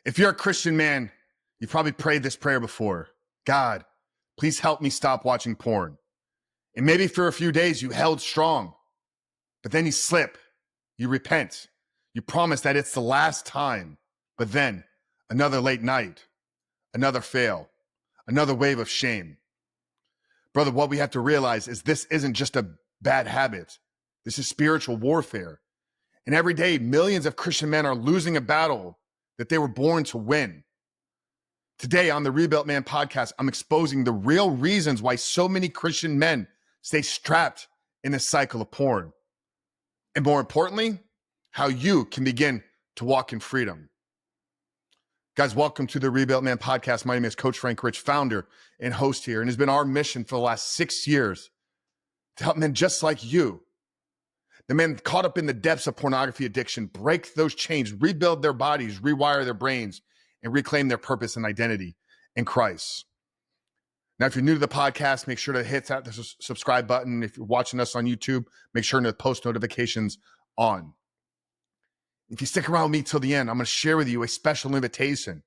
If you're a Christian man, you've probably prayed this prayer before. God, please help me stop watching porn. And maybe for a few days you held strong, but then you slip, you repent, you promise that it's the last time, but then another late night, another fail, another wave of shame. Brother, what we have to realize is this isn't just a bad habit. This is spiritual warfare. And every day, millions of Christian men are losing a battle that they were born to win. Today on the Rebuilt Man podcast, I'm exposing the real reasons why so many Christian men stay strapped in this cycle of porn. And more importantly, how you can begin to walk in freedom. Guys, welcome to the Rebuilt Man podcast. My name is Coach Frank Rich, founder and host here. And it's been our mission for the last 6 years to help men just like you, the men caught up in the depths of pornography addiction, break those chains, rebuild their bodies, rewire their brains, and reclaim their purpose and identity in Christ. Now, if you're new to the podcast, make sure to hit that subscribe button. If you're watching us on YouTube, make sure to post notifications on. If you stick around with me till the end, I'm going to share with you a special invitation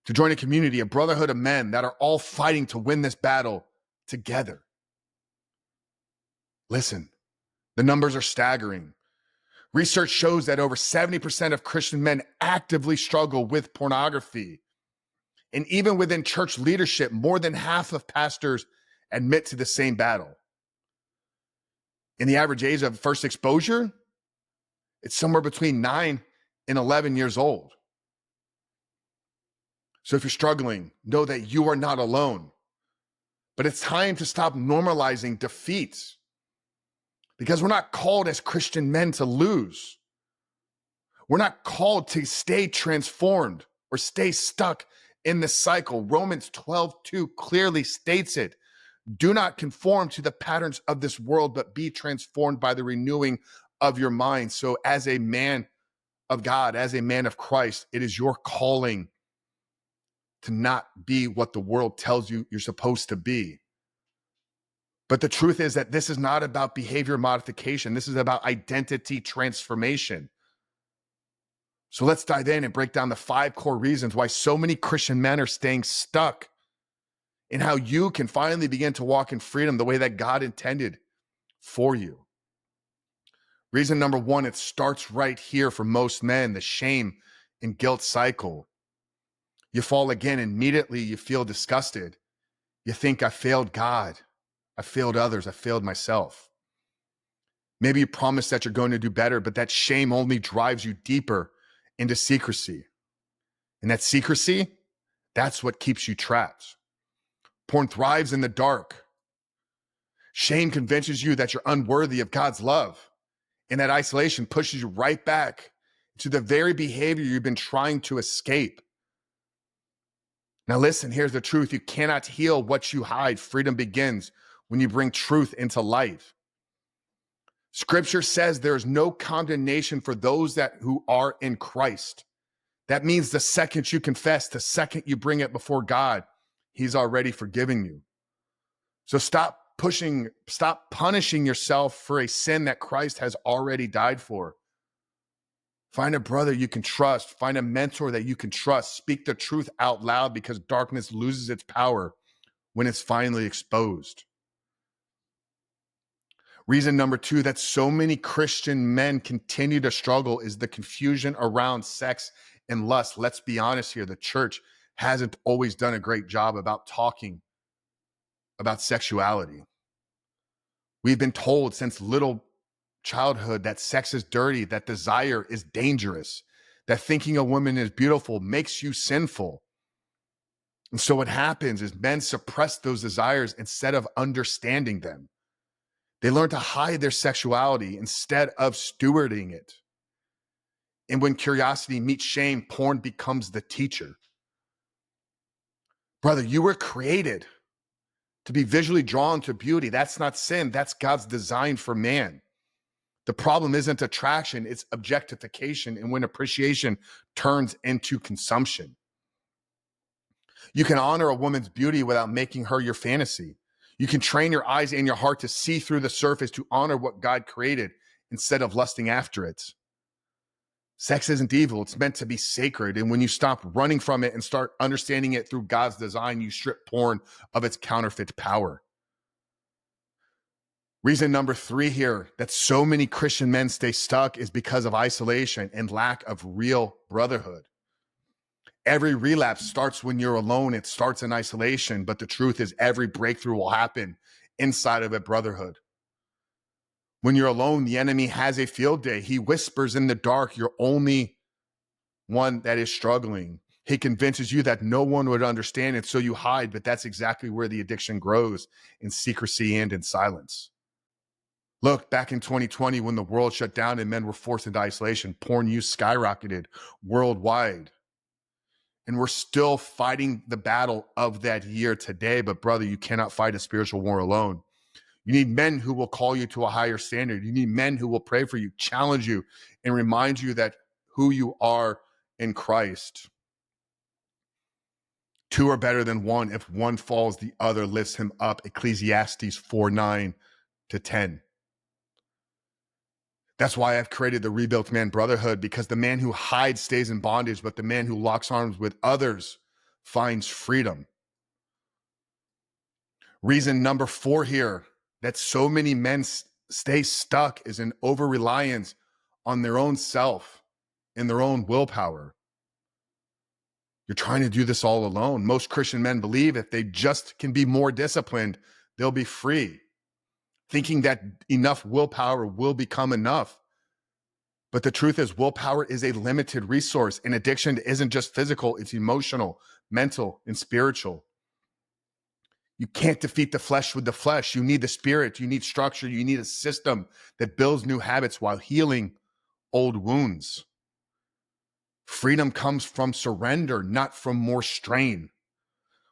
to join a community, a brotherhood of men that are all fighting to win this battle together. Listen, the numbers are staggering. Research shows that over 70% of Christian men actively struggle with pornography. And even within church leadership, more than half of pastors admit to the same battle. In the average age of first exposure, it's somewhere between 9 and 11 years old. So if you're struggling, know that you are not alone. But it's time to stop normalizing defeats, because we're not called as Christian men to lose. We're not called to stay transformed or stay stuck in the cycle. Romans 12:2 clearly states it. Do not conform to the patterns of this world, but be transformed by the renewing of your mind. So as a man of God, as a man of Christ, it is your calling to not be what the world tells you you're supposed to be. But the truth is that this is not about behavior modification. This is about identity transformation. So let's dive in and break down the 5 core reasons why so many Christian men are staying stuck, and how you can finally begin to walk in freedom the way that God intended for you. Reason number 1, it starts right here for most men, the shame and guilt cycle. You fall again, immediately you feel disgusted. You think, I failed God. I failed others. I failed myself. Maybe you promise that you're going to do better, but that shame only drives you deeper into secrecy. And that secrecy, that's what keeps you trapped. Porn thrives in the dark. Shame convinces you that you're unworthy of God's love. And that isolation pushes you right back to the very behavior you've been trying to escape. Now listen, here's the truth. You cannot heal what you hide. Freedom begins when you bring truth into life. Scripture says there is no condemnation for those who are in Christ. That means the second you confess, the second you bring it before God, He's already forgiving you. So stop punishing yourself for a sin that Christ has already died for. Find a brother you can trust. Find a mentor that you can trust. Speak the truth out loud, because darkness loses its power when it's finally exposed. Reason number 2 that so many Christian men continue to struggle is the confusion around sex and lust. Let's be honest here. The church hasn't always done a great job about talking about sexuality. We've been told since little childhood that sex is dirty, that desire is dangerous, that thinking a woman is beautiful makes you sinful. And so what happens is men suppress those desires instead of understanding them. They learn to hide their sexuality instead of stewarding it. And when curiosity meets shame, porn becomes the teacher. Brother, you were created to be visually drawn to beauty. That's not sin. That's God's design for man. The problem isn't attraction, it's objectification, and when appreciation turns into consumption. You can honor a woman's beauty without making her your fantasy. You can train your eyes and your heart to see through the surface, to honor what God created instead of lusting after it. Sex isn't evil. It's meant to be sacred. And when you stop running from it and start understanding it through God's design, you strip porn of its counterfeit power. Reason number 3 here that so many Christian men stay stuck is because of isolation and lack of real brotherhood. Every relapse starts when you're alone. It starts in isolation, but the truth is every breakthrough will happen inside of a brotherhood. When you're alone, the enemy has a field day. He whispers in the dark, you're only one that is struggling. He convinces you that no one would understand it, so you hide, but that's exactly where the addiction grows, in secrecy and in silence. Look, back in 2020, when the world shut down and men were forced into isolation, porn use skyrocketed worldwide. And we're still fighting the battle of that year today. But brother, you cannot fight a spiritual war alone. You need men who will call you to a higher standard. You need men who will pray for you, challenge you, and remind you that who you are in Christ. 2 are better than 1. If one falls, the other lifts him up. Ecclesiastes 4:9-10. That's why I've created the Rebuilt Man Brotherhood, because the man who hides stays in bondage, but the man who locks arms with others finds freedom. Reason number 4 here that so many men stay stuck is an over-reliance on their own self and their own willpower. You're trying to do this all alone. Most Christian men believe if they just can be more disciplined, they'll be free, thinking that enough willpower will become enough. But the truth is, willpower is a limited resource, and addiction isn't just physical, it's emotional, mental, and spiritual. You can't defeat the flesh with the flesh. You need the spirit, you need structure, you need a system that builds new habits while healing old wounds. Freedom comes from surrender, not from more strain.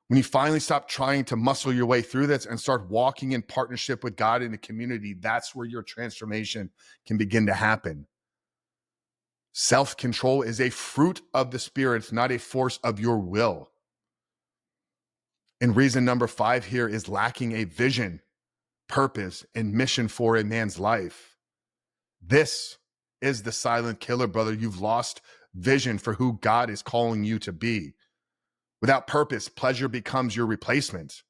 When you finally stop trying to muscle your way through this and start walking in partnership with God in the community, that's where your transformation can begin to happen. Self-control is a fruit of the Spirit, not a force of your will. And reason number 5 here is lacking a vision, purpose, and mission for a man's life. This is the silent killer, brother. You've lost vision for who God is calling you to be. Without purpose, pleasure becomes your replacement.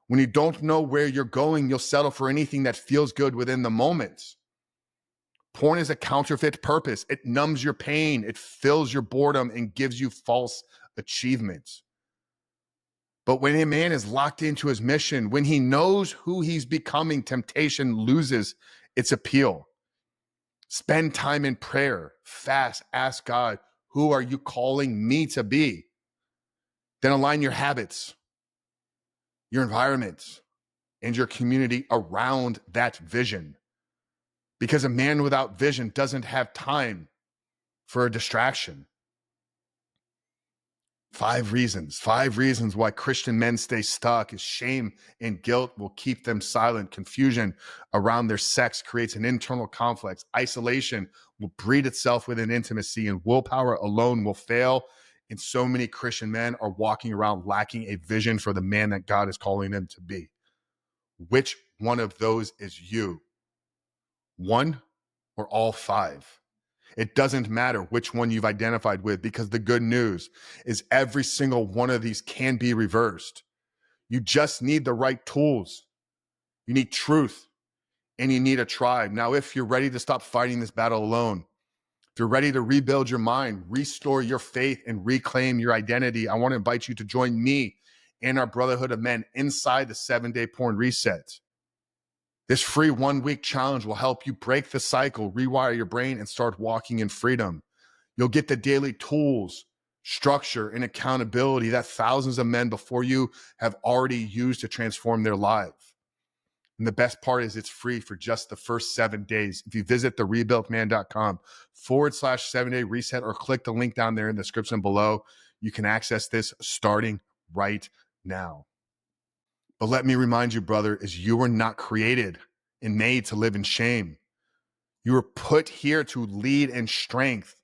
When you don't know where you're going, you'll settle for anything that feels good within the moment. Porn is a counterfeit purpose. It numbs your pain, it fills your boredom, and gives you false achievements. But when a man is locked into his mission, when he knows who he's becoming, temptation loses its appeal. Spend time in prayer, fast, ask God, who are you calling me to be? Then align your habits, your environment, and your community around that vision. Because a man without vision doesn't have time for a distraction. 5 reasons why Christian men stay stuck is shame and guilt will keep them silent. Confusion around their sex creates an internal conflict. Isolation will breed itself within intimacy, and willpower alone will fail. And so many Christian men are walking around lacking a vision for the man that God is calling them to be. Which one of those is you? 1 or all 5? It doesn't matter which one you've identified with, because the good news is every single one of these can be reversed. You just need the right tools. You need truth, and you need a tribe. Now, if you're ready to stop fighting this battle alone, if you're ready to rebuild your mind, restore your faith, and reclaim your identity, I want to invite you to join me and our Brotherhood of Men inside the 7-Day Porn Reset. This free 1-week challenge will help you break the cycle, rewire your brain, and start walking in freedom. You'll get the daily tools, structure, and accountability that thousands of men before you have already used to transform their lives. And the best part is it's free for just the first 7 days. If you visit therebuiltman.com/7-day reset or click the link down there in the description below, you can access this starting right now. But let me remind you, brother, is you were not created and made to live in shame. You were put here to lead in strength.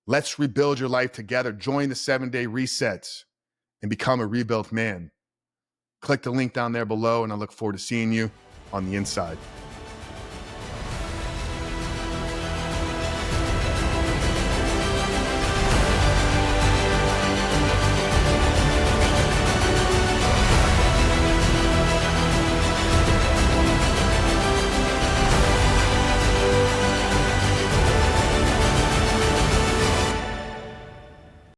Let's rebuild your life together. Join the 7-Day Resets and become a rebuilt man. Click the link down there below, and I look forward to seeing you on the inside.